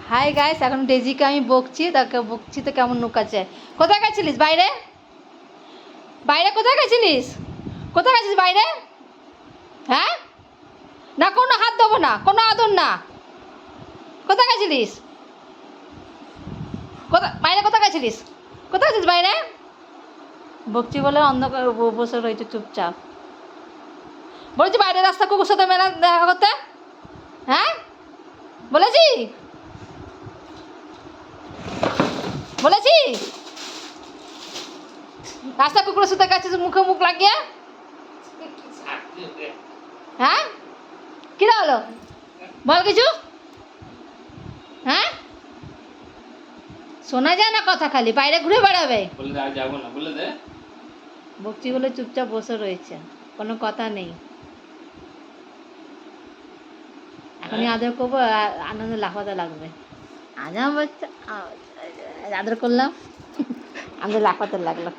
Hi guys, এখন ডেজিকে আমি বকছি, তাকে বকছি তো কেমন নুকাচ্ছে। কোথায় গেছিলিস? বাইরে বাইরে কোথায় গেছিলিস? কোথায় গেছিস বাইরে? হ্যাঁ, না কোনো হাত দেবো না, কোনো আদর না। কোথায় গেছিলিস? বাইরে কোথায় গেছিলিস? কোথায় গেছিস বাইরে? বকছি বলে অন্ধকার বসে রয়েছে চুপচাপ। বলেছি বাইরে রাস্তা কুকুর সাথে মেলা দেখা করতে। হ্যাঁ বলেছি, বলেছি রাস্তা কুকুরের সাথে গেছিস মুখে মুখ লাগিয়ে। হ্যাঁ কি হলো বল কিছু। হ্যাঁ শোনা যায় না কথা, খালি বাইরে ঘুরে বেড়াবে। বকছি বলে চুপচাপ বসে রয়েছে, কোনো কথা নেই। এখনই আদর করবো, আনন্দ লাফাতে লাগবে। আজ আমার বাচ্চা আদর করলাম, আনন্দ লাফাতে লাগলো।